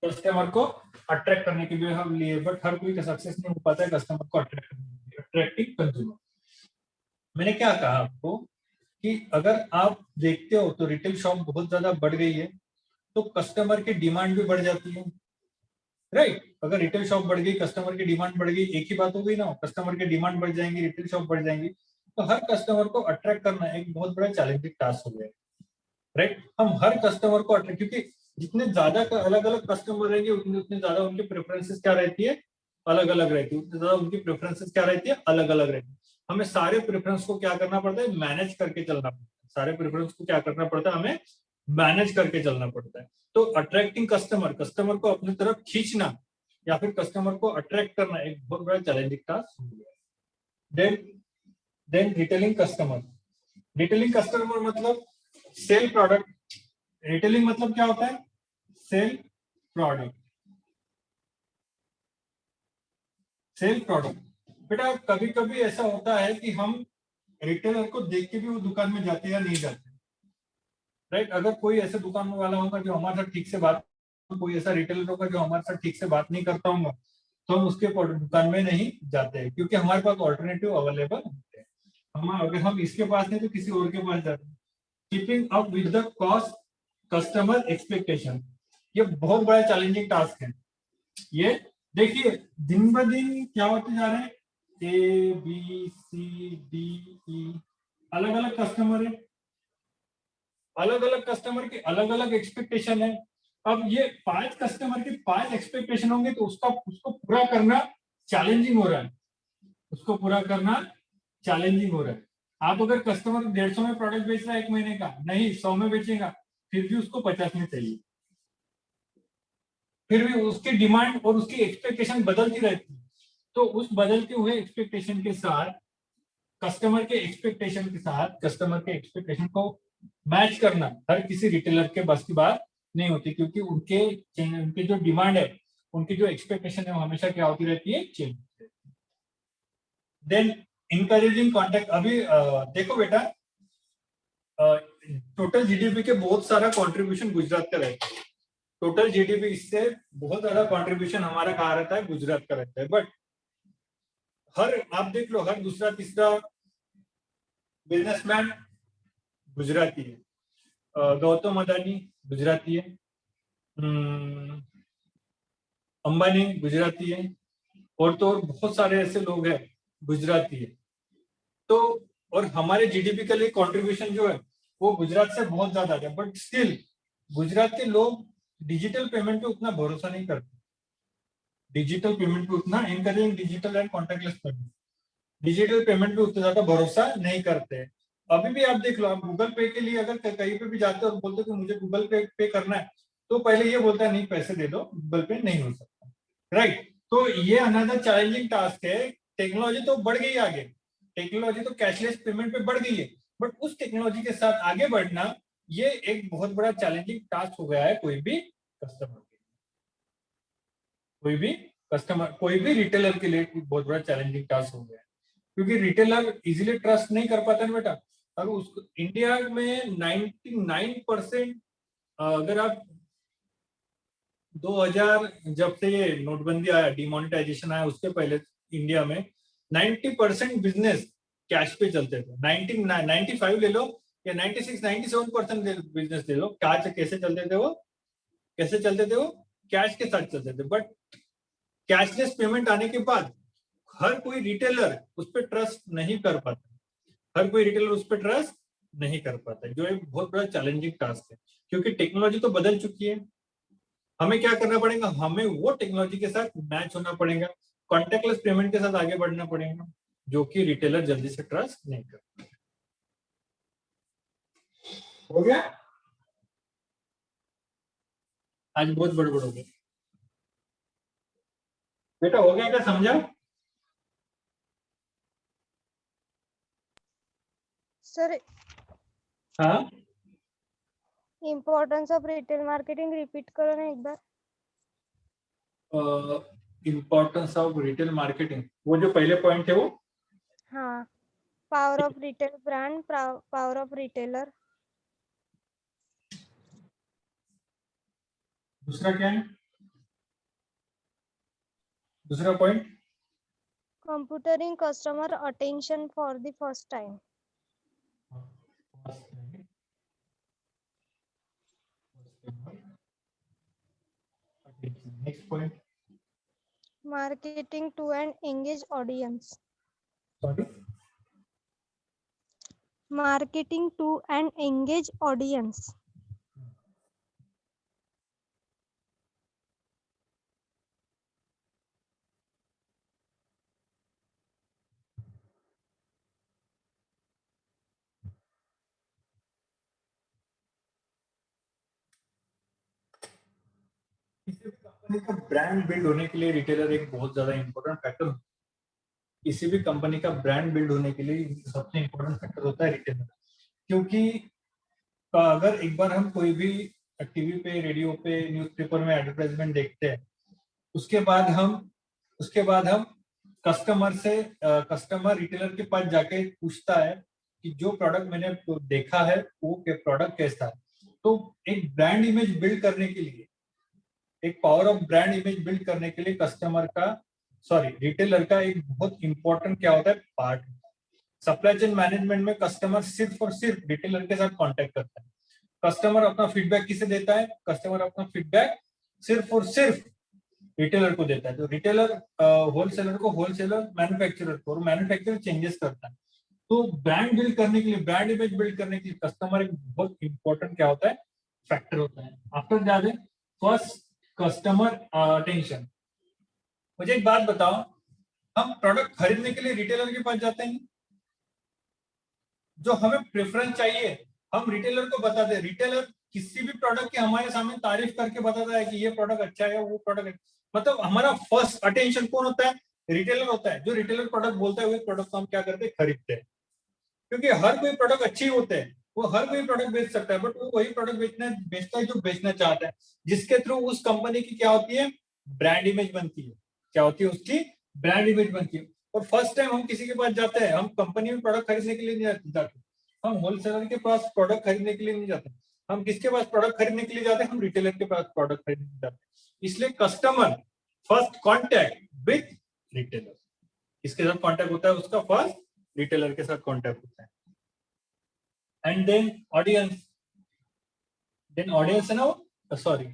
कस्टमर को अट्रैक्ट करने के लिए हम लिए। बट हर कोई का सक्सेस नहीं हो पाता है कस्टमर को अट्रैक्ट करने के लिए, अट्रैक्टिंग कंज्यूमर। मैंने क्या कहा आपको कि अगर आप देखते हो तो रिटेल शॉप बहुत ज्यादा बढ़ गई है तो कस्टमर की डिमांड भी बढ़ जाती है, राइट। अगर रिटेल शॉप बढ़ गई, कस्टमर की डिमांड बढ़ गई, एक ही बात हो गई ना, कस्टमर की डिमांड बढ़ जाएंगी, रिटेल शॉप बढ़ जाएंगी। तो हर कस्टमर को अट्रैक्ट करना एक बहुत बड़ा चैलेंजिंग टास्क हो गया है, राइट। हम हर कस्टमर को अट्रैक्ट, क्योंकि जितने ज्यादा अलग अलग कस्टमर रहेंगे उतने उतने ज्यादा उनकी प्रेफरेंसेस क्या रहती है, अलग अलग रहती है, उतने ज्यादा उनकी प्रेफरेंसेस क्या रहती है, अलग अलग रहती है। हमें सारे प्रेफरेंस को क्या करना पड़ता है, मैनेज करके चलना पड़ता है। सारे प्रेफरेंस को क्या करना पड़ता है, हमें मैनेज करके चलना पड़ता है। तो अट्रैक्टिंग कस्टमर, कस्टमर को अपनी तरफ खींचना या फिर कस्टमर को अट्रैक्ट करना एक बहुत बड़ा चैलेंजिंग टास्क हो गया। Then retailing customer. Retailing customer मतलब सेल प्रोडक्ट। रिटेलिंग मतलब क्या होता है, सेल प्रोडक्ट। सेल प्रोडक्ट बेटा कभी कभी ऐसा होता है कि हम रिटेलर को देख के भी वो दुकान में जाते या नहीं जाते, राइट। अगर कोई ऐसे दुकान वाला होगा जो हमारे साथ ठीक से बात, कोई ऐसा रिटेलर होगा जो हमारे साथ ठीक से बात नहीं करता होगा, तो हम उसके दुकान में नहीं जाते हैं, क्योंकि हमारे पास ऑल्टरनेटिव अवेलेबल होते हैं। हम अगर हम इसके पास नहीं तो किसी और के पास जाते हैं। Keeping up with the cost customer expectation, ये बहुत बड़ा चैलेंजिंग टास्क है। ये देखिए दिन ब दिन क्या होते जा रहे हैं, A B C D E, अलग अलग कस्टमर है, अलग अलग कस्टमर के अलग अलग एक्सपेक्टेशन है। अब ये 5 कस्टमर के 5 एक्सपेक्टेशन होंगे तो उसको पूरा करना चैलेंजिंग हो रहा है, उसको पूरा करना चैलेंजिंग हो रहा है। आप अगर कस्टमर 150 में प्रोडक्ट बेच रहा है 1 महीने का, नहीं 100 में बेचेगा, फिर भी उसको 50 में चाहिए, फिर भी उसकी डिमांड और उसकी एक्सपेक्टेशन बदलती रहती है। तो उस बदलते हुए एक्सपेक्टेशन के साथ कस्टमर के एक्सपेक्टेशन को मैच करना हर किसी रिटेलर के बस की बात नहीं होती, क्योंकि उनके जो डिमांड है, उनकी जो एक्सपेक्टेशन है वो हमेशा क्या होती रहती है, चेंज। Then encouraging contact. अभी देखो बेटा, टोटल जीडीपी के बहुत सारा कंट्रीब्यूशन गुजरात का रहता है। टोटल जीडीपी इससे बहुत ज्यादा कंट्रीब्यूशन हमारा कहा रहता है, गुजरात का रहता है। बट आप देख लो हर दूसरा तीसरा बिजनेसमैन गुजराती है। गौतम अदानी गुजराती है, अंबानी गुजराती है, और तो और बहुत सारे ऐसे लोग हैं गुजराती है। तो और हमारे जीडीपी के लिए कंट्रीब्यूशन जो है वो गुजरात से बहुत ज्यादा है। बट स्टिल गुजरात के लोग डिजिटल पेमेंट पे उतना भरोसा नहीं करते, डिजिटल पेमेंट पे उतना encouraging digital and contact lens payment, digital payment पे उतना ज्यादा भरोसा नहीं करते। अभी भी आप देख लो, आप गूगल पे के लिए अगर कहीं पे भी जाते हो और बोलते हो कि मुझे गूगल पे करना है, तो पहले ये बोलता है नहीं पैसे दे दो, गूगल पे नहीं हो सकता, राइट। तो ये अनदर चैलेंजिंग टास्क है। टेक्नोलॉजी तो बढ़ गई आगे, टेक्नोलॉजी तो कैशलेस पेमेंट पे बढ़ गई है, बट उस टेक्नोलॉजी के साथ आगे बढ़ना ये एक बहुत बड़ा चैलेंजिंग टास्क हो गया है कोई भी कस्टमर के, कोई भी रिटेलर के लिए बहुत बड़ा चैलेंजिंग टास्क हो गया है, क्योंकि रिटेलर इजीली ट्रस्ट नहीं कर पाता ना बेटा। अब उसको इंडिया में 99% अगर आप 2000 जब से ये नोटबंदी आया, डिमोनेटाइजेशन आया, उसके पहले इंडिया में 90% बिजनेस कैश पे चलते थे। 95 ले लो या 96 97% बिजनेस ले लो, कैसे चलते थे वो, कैसे चलते थे वो, कैश के साथ चलते थे। बट कैशलेस पेमेंट आने के बाद हर कोई रिटेलर उस पर ट्रस्ट नहीं कर पाता, हर कोई रिटेलर उस पर ट्रस्ट नहीं कर पाता, जो एक बहुत बड़ा चैलेंजिंग टास्क है, क्योंकि टेक्नोलॉजी तो बदल चुकी है। हमें क्या करना पड़ेगा, हमें वो टेक्नोलॉजी के साथ मैच होना पड़ेगा, कॉन्टेक्टलेस पेमेंट के साथ आगे बढ़ना पड़ेगा, जो कि रिटेलर जल्दी से ट्रस्ट नहीं करता। हो गया, आज बहुत बड़बड़ हो गया बेटा, हो गया क्या, समझा? सर हाँ, importance of retail marketing repeat करो ना एक बार। इम्पोर्टेंस ऑफ रिटेल मार्केटिंग, वो जो पहले पॉइंट है वो। हाँ, power of retail brand, power of retailer. दूसरा क्या है, दूसरा point? Computering customer attention for the first time. Next point, marketing to an engage audience. Sorry, Marketing to and engage audience. किसी भी कंपनी का ब्रांड बिल्ड होने के लिए रिटेलर एक बहुत ज्यादा इंपॉर्टेंट फैक्टर। किसी भी कंपनी का ब्रांड बिल्ड होने के लिए सबसे इंपॉर्टेंट फैक्टर होता है रिटेलर। क्योंकि अगर एक बार हम कोई भी टीवी पे, रेडियो पे, न्यूज़पेपर में एडवर्टाइजमेंट देखते हैं, उसके बाद हम कस्टमर रिटेलर के पास जाके पूछता है कि जो प्रोडक्ट मैंने देखा है वो प्रोडक्ट कैसा है। तो एक ब्रांड इमेज बिल्ड करने के लिए, एक power of brand image build करने के लिए रिटेलर का एक बहुत इंपॉर्टेंट क्या होता है पार्ट। सप्लाई चेन मैनेजमेंट में कस्टमर सिर्फ और सिर्फ रिटेलर के साथ कांटेक्ट करता है। कस्टमर अपना फीडबैक किसे देता है? कस्टमर अपना फीडबैक सिर्फ और सिर्फ रिटेलर को देता है। तो रिटेलर होलसेलर को, होलसेलर मैन्युफैक्चरर को, और मैन्युफैक्चरर चेंजेस करता है। तो ब्रांड बिल्ड करने के लिए, ब्रांड इमेज बिल्ड करने के लिए कस्टमर एक बहुत इंपॉर्टेंट क्या होता है फैक्टर होता है। After that first customer attention. मुझे एक बात बताओ, हम प्रोडक्ट खरीदने के लिए रिटेलर के पास जाते हैं, जो हमें प्रेफरेंस चाहिए हम रिटेलर को बताते हैं। रिटेलर किसी भी प्रोडक्ट की हमारे सामने तारीफ करके बताता है कि ये प्रोडक्ट अच्छा है, वो प्रोडक्ट, मतलब हमारा फर्स्ट अटेंशन कौन होता है? रिटेलर होता है। जो रिटेलर प्रोडक्ट बोलता है वही प्रोडक्ट को हम क्या करते हैं? खरीदते हैं। क्योंकि हर कोई प्रोडक्ट अच्छे होते हैं, वो हर कोई प्रोडक्ट बेच सकता है, बट वो वही प्रोडक्ट बेचता है जो बेचना चाहता है, जिसके थ्रू उस कंपनी की क्या होती है? ब्रांड इमेज बनती है। क्या होती है? उसकी ब्रांड इमेज बनती है। और फर्स्ट टाइम हम किसी के पास जाते हैं, हम कंपनी में प्रोडक्ट खरीदने के लिए नहीं जाते, हम होलसेलर के पास प्रोडक्ट खरीदने के लिए नहीं जाते, हम किसके पास प्रोडक्ट खरीदने के लिए जाते हैं? हम रिटेलर के पास प्रोडक्ट खरीदने के लिए जाते हैं। इसलिए customer first contact with retailer, किसके साथ कॉन्टैक्ट होता है? उसका फर्स्ट रिटेलर के साथ कॉन्टैक्ट होता है। And then audience है ना, सॉरी,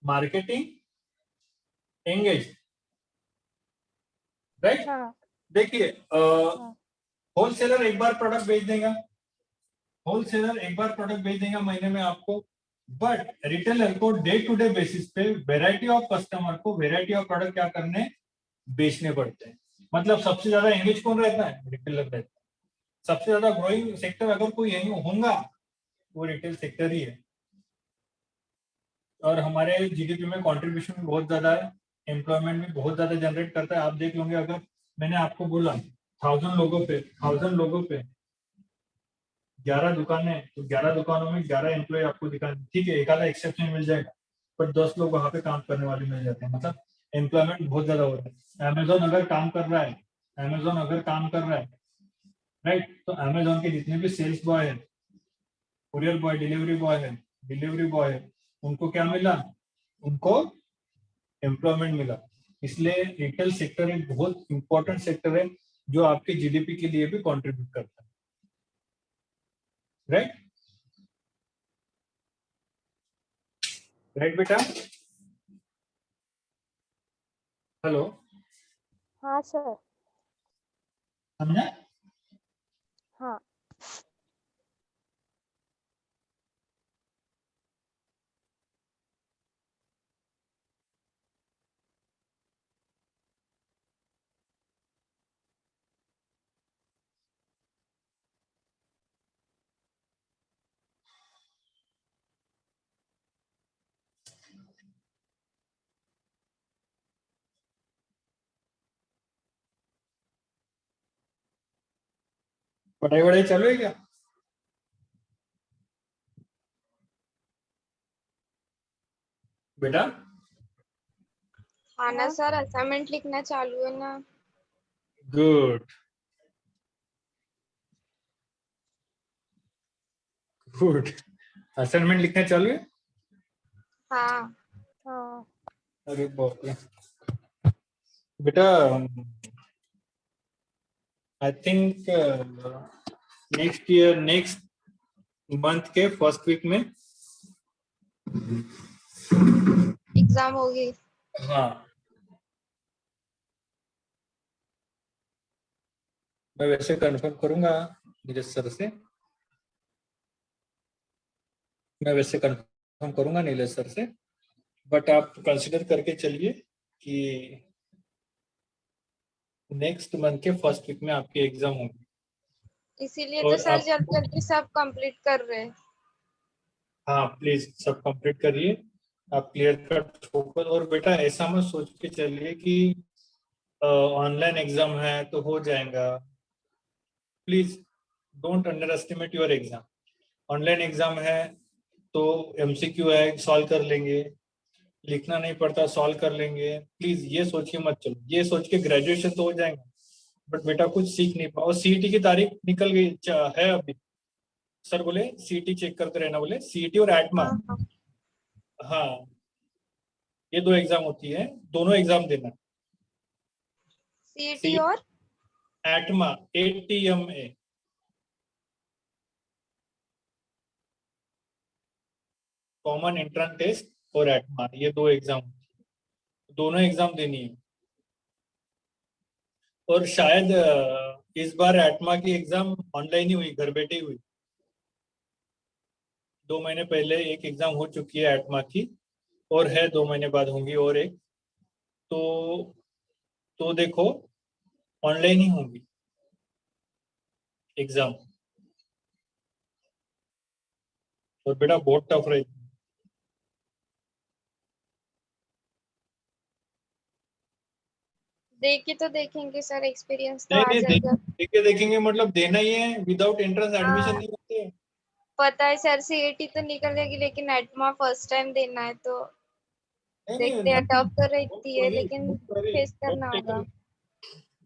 मार्केटिंग, एंगेज, राइट। हाँ, देखिए होलसेलर एक बार प्रोडक्ट बेच देगा, महीने में आपको, बट रिटेलर को डे टू डे बेसिस पे वेराइटी ऑफ कस्टमर को वेराइटी ऑफ प्रोडक्ट क्या करने, बेचने पड़ते हैं। मतलब सबसे ज्यादा एंगेज कौन रहता है? रिटेलर रहता है। सबसे ज्यादा ग्रोइंग सेक्टर अगर कोई यही होगा वो रिटेल सेक्टर ही है। और हमारे जीडीपी में कंट्रीब्यूशन भी बहुत ज्यादा है, एम्प्लॉयमेंट भी बहुत ज्यादा जनरेट करता है। आप देख लोगे, अगर मैंने आपको बोला 1000 लोगों पे 11 दुकानें, तो 11 दुकानों में 11 एम्प्लॉय आपको दिखा, ठीक है, एक आधा एक्सेप्शन मिल जाएगा, पर 10 लोग वहां पे काम करने वाले मिल जाते हैं। मतलब एम्प्लॉयमेंट बहुत ज्यादा होता है। अमेजोन अगर काम कर रहा है, राइट, तो अमेजोन के जितने भी सेल्स बॉय है, कुरियर बॉय, डिलीवरी बॉय है, उनको क्या मिला? उनको एम्प्लॉयमेंट मिला। इसलिए रिटेल सेक्टर एक बहुत इंपॉर्टेंट सेक्टर है जो आपके जीडीपी के लिए भी कंट्रीब्यूट करता है, राइट? राइट बेटा? हेलो, हाँ सर, समझा? हाँ। पढ़ाई वढ़ाई चालू है क्या बेटा? हाँ ना हाँ, सर, असाइनमेंट लिखना चालू है ना। Good good. असाइनमेंट लिखना चालू है? हाँ। हाँ, अरे बाप रे बेटा, आई थिंक नेक्स्ट मंथ के फर्स्ट वीक में, एग्जाम होगी। हाँ, मैं वैसे कंफर्म करूंगा मेरे सर से, मैं वैसे कंफर्म करूंगा नीलेश सर से, बट आप कंसिडर करके चलिए कि नेक्स्ट मंथ के फर्स्ट वीक में आपकी एग्जाम होगी। इसीलिए तो और सर आप, जल्दी जल्दी सब कंप्लीट कर रहे हैं। हाँ प्लीज सब कंप्लीट करिए, आप क्लियर कट फोकस। और बेटा ऐसा मत सोच के चलिए कि ऑनलाइन एग्जाम है तो हो जाएगा। Please don't under estimate your exam. Online exam है तो एमसीक्यू है, सॉल्व कर लेंगे, लिखना नहीं पड़ता, सॉल्व कर लेंगे। प्लीज ये सोच के मत चलो, ये सोच के ग्रेजुएशन तो हो जाएगा बट बेटा कुछ सीख नहीं पाओ। सीईटी की तारीख निकल गई है अभी। सर बोले सीईटी चेक करते रहना, बोले सीईटी और एटमा। हाँ हाँ। हाँ, ये दो एग्जाम होती है, दोनों एग्जाम देना। सीईटी सी और एटमा, ATMA, कॉमन एंट्रेंस टेस्ट और एटमा, ये दो एग्जाम, दोनों एग्जाम देनी है। और शायद इस बार एटमा की एग्जाम ऑनलाइन ही हुई, घर बैठे ही हुई। 2 महीने पहले एक एग्जाम हो चुकी है एटमा की, और है 2 महीने बाद होंगी और एक। तो देखो ऑनलाइन ही होंगी एग्जाम। और बेटा बहुत टफ रहेगी। देख के तो देखेंगे सर, एक्सपीरियंस तो नहीं आ नहीं, जाएगा। देखे देखेंगे मतलब देना ही है, विदाउट एंट्रेंस एडमिशन हाँ नहीं होते। पता है सर, सीईटी तो निकल जाएगी लेकिन एटमा फर्स्ट टाइम देना है तो नहीं नहीं, देखते हैं। टफ तो रहती है लेकिन डोंट वरी, फेस करना डोंट टेक होगा।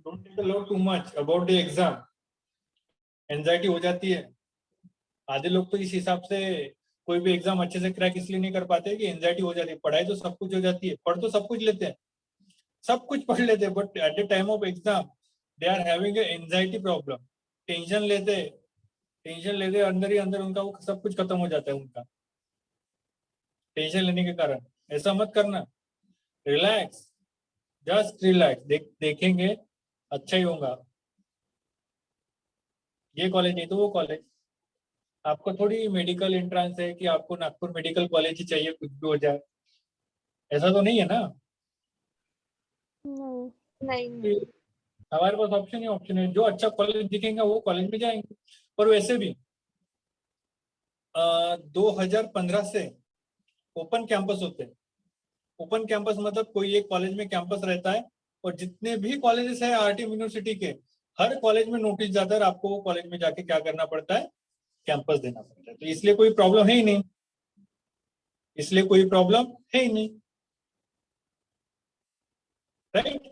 Don't take a lot too much about the exam. Anxiety हो जाती है। आधे लोग तो इस हिसाब से कोई भी एग्जाम अच्छे से क्रैक इसलिए नहीं कर पाते कि एंजाइटी हो जाती है। पढ़ाई तो सब कुछ हो जाती है, पढ़ तो सब कुछ लेते हैं, सब कुछ पढ़ लेते हैं, but at the time of exam they are having anxiety problem. Tension लेते, टेंशन लेते, अंदर ही अंदर उनका वो सब कुछ खत्म हो जाता है उनका, टेंशन लेने के कारण। ऐसा मत करना, रिलैक्स, जस्ट रिलैक्स। देखेंगे अच्छा ही होगा। ये कॉलेज नहीं तो वो कॉलेज। आपको थोड़ी मेडिकल एंट्रेंस है कि आपको नागपुर मेडिकल कॉलेज ही चाहिए, कुछ भी हो जाए, ऐसा तो नहीं है ना। नहीं। नहीं कि नहीं। हमारे पास ऑप्शन ही ऑप्शन है, जो अच्छा कॉलेज दिखेगा वो कॉलेज में जाएंगे। और वैसे भी 2015 से ओपन कैंपस होते हैं। ओपन कैंपस मतलब कोई एक कॉलेज में कैंपस रहता है, और जितने भी कॉलेजेस है आरटी यूनिवर्सिटी के, हर कॉलेज में नोटिस जाता है, आपको वो कॉलेज में जाके क्या करना पड़ता है, कैंपस देना पड़ता है। तो इसलिए कोई प्रॉब्लम है ही नहीं, इसलिए कोई प्रॉब्लम है ही नहीं, राइट।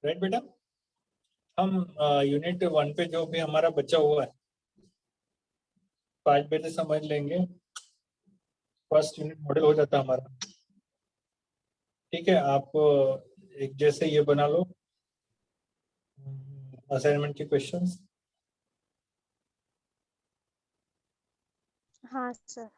राइट बेटा, हम यूनिट 1 पे जो भी हमारा बचा हुआ है 5 बजे समझ लेंगे, फर्स्ट यूनिट मॉडल हो जाता है हमारा। ठीक है, आप एक जैसे ये बना लो असाइनमेंट के क्वेश्चंस। हाँ सर।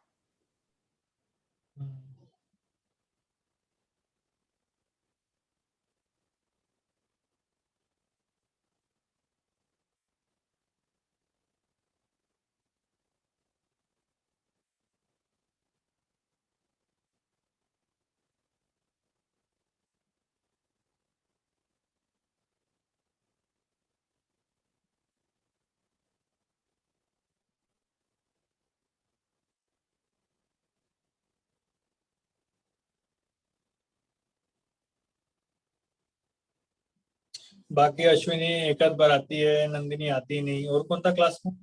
बाकी अश्विनी एक आध बार आती है, नंदिनी आती नहीं, और कौन था क्लास में,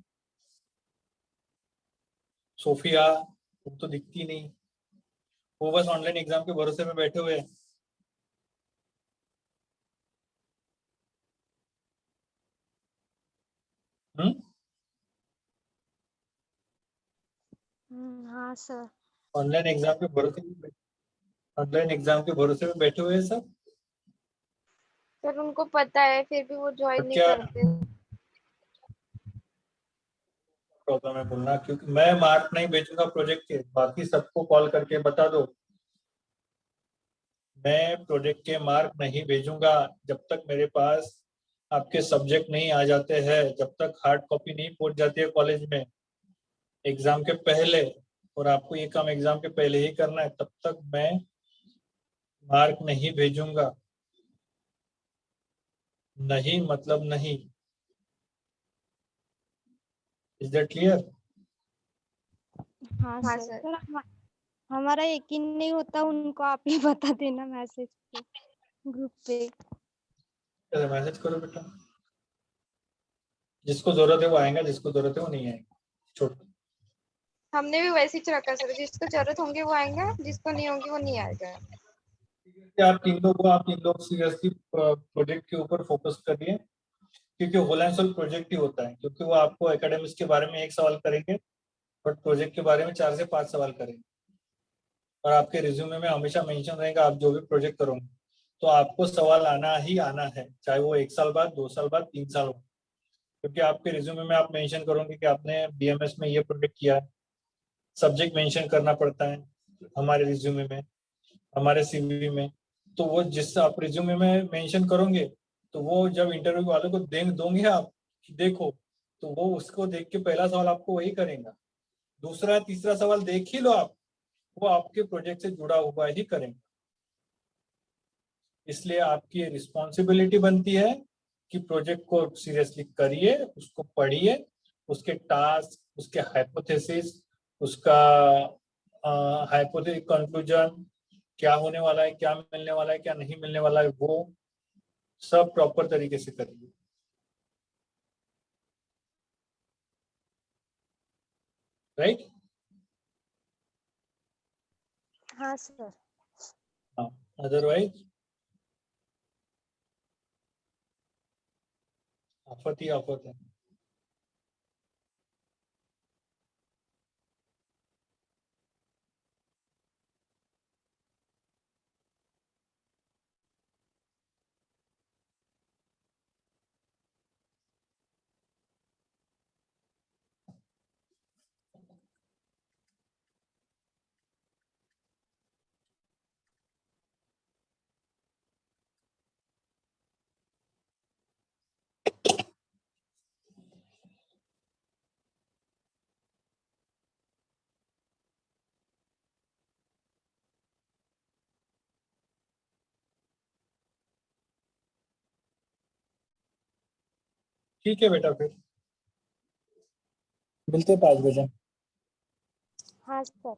सोफिया, वो तो दिखती नहीं, वो बस ऑनलाइन एग्जाम के भरोसे में बैठे हुए हैं। हाँ सर। ऑनलाइन एग्जाम के भरोसे में, ऑनलाइन एग्जाम के भरोसे में बैठे हुए हैं सब। सर उनको पता है फिर भी वो ज्वाइन बट नहीं क्या, करते। प्रॉब्लम है बोलना, क्योंकि मैं मार्क नहीं भेजूंगा प्रोजेक्ट के, बाकी सबको कॉल करके बता दो मैं प्रोजेक्ट के मार्क नहीं भेजूंगा जब तक मेरे पास आपके सब्जेक्ट नहीं आ जाते हैं, जब तक हार्ड कॉपी नहीं पहुंच जाती है कॉलेज में एग्जाम के पहले, और आपको ये काम एग्जाम के पहले ही करना है, तब तक मैं मार्क नहीं भेजूंगा। नहीं मतलब नहीं। Is that clear? हाँ हाँ सर। सर। सर हमारा यकीन नहीं होता, उनको आप ही बता देना मैसेज पे, ग्रुप पे। मैसेज करो बेटा, जिसको जरूरत है वो आएगा, जिसको जरूरत है वो नहीं आएगा। छोड़। हमने भी वैसे ही रखा सर, जिसको जरूरत होंगे वो आएंगे, जिसको नहीं होंगे वो नहीं आएगा। आप तीन लोग सीरियसली प्रोजेक्ट के ऊपर फोकस करिए, क्योंकि होल एंड सोल प्रोजेक्ट ही होता है, क्योंकि वो आपको एकेडमिक्स के बारे में एक सवाल करेंगे, बट प्रोजेक्ट के बारे में 4 से 5 सवाल करेंगे। और आपके रिज्यूमे में हमेशा मेंशन रहेगा आप जो भी प्रोजेक्ट करोगे तो आपको सवाल आना ही आना है, चाहे वो 1 साल बाद, 2 साल बाद, 3 साल हो, क्योंकि आपके रिज्यूमे में आप मेंशन करोगे कि आपने बीएमएस में ये प्रोजेक्ट किया है। सब्जेक्ट मेंशन करना पड़ता है हमारे रिज्यूमे में, हमारे सीवी में। तो वो जिस आप रिज्यूमे में मेंशन करोगे तो वो जब इंटरव्यू वालों को दोगे आप कि देखो, तो वो उसको देख के पहला सवाल आपको वही करेगा, दूसरा तीसरा सवाल देख ही लो आप, वो आपके प्रोजेक्ट से जुड़ा हुआ ही करेंगे। इसलिए आपकी रिस्पॉन्सिबिलिटी बनती है कि प्रोजेक्ट को सीरियसली करिए, उसको पढ़िए, उसके टास्क, उसके हाइपोथेसिस, उसका हाइपोथेटिक कंक्लूजन, क्या होने वाला है, क्या मिलने वाला है, क्या नहीं मिलने वाला है, वो सब प्रॉपर तरीके से करिए। राइट? हाँ सर। हाँ, अदरवाइज आफत ही आफत है। ठीक है बेटा, फिर मिलते हैं 5 बजे। हाँ सर।